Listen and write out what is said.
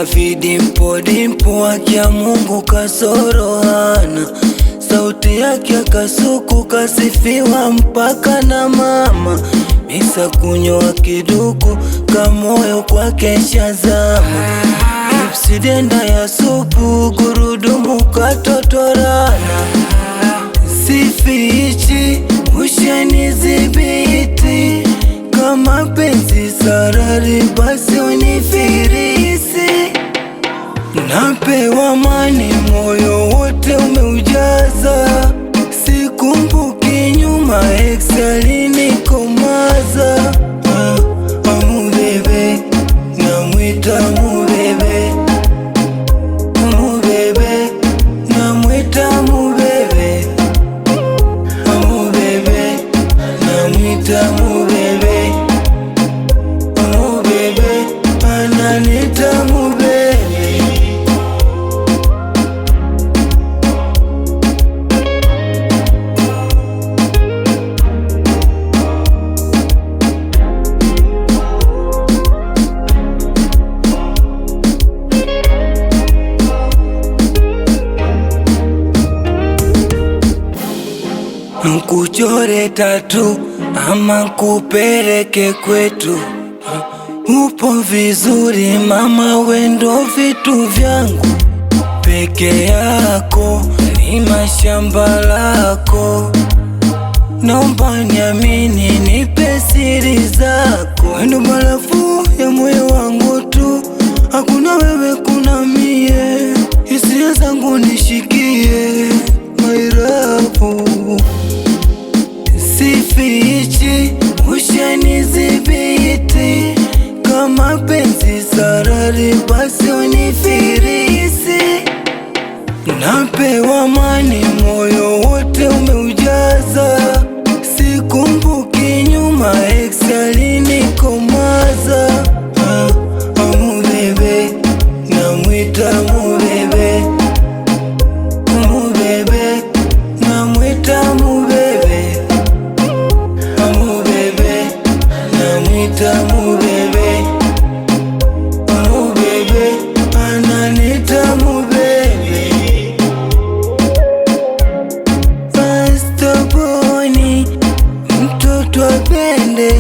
ana vidimpo dimpo, akia Mungu kasoro hana. Sauti yake kasuku, kasifiwa mpaka na mama. Misa kunywa kiduku, kamoyo kwake shazama. Ipsidenda ya supu, gurudumu katotorana. Sifichi, ushanizibiti, kama penzi sarari basi unifirisi. Napewa amani, moyo wote umeujaza. Sikumbuki nyuma, ex alinikomaza. Amubebe, namwita mubebe. Amubebe, namwita mubebe. Amubebe, namwita mubebe. Amubebe, ananita mubebe. Nkuchore tatu ama kupeleke kwetu, upo vizuri mama, wendo vitu vyangu. Peke yako lima shamba lako, naomba niamini, nipe siri zako. Wendo barafu ya moyo wangu tu, hakuna wewe kuna mie. Hisia zangu nishikie mairafu. Sifichi, ushanizibiti, kama penzi sarari basi unifirisi. Napewa amani, moyo wote umeujaza. Sikumbuki nyuma, ex alinikomaza. Amubebe, namwita mubebe. Amubebe, namwita mubebe. Amubebe, namwita mubebe. Amubebe, ananita mubebe. Pastor Boni, mtoto apende.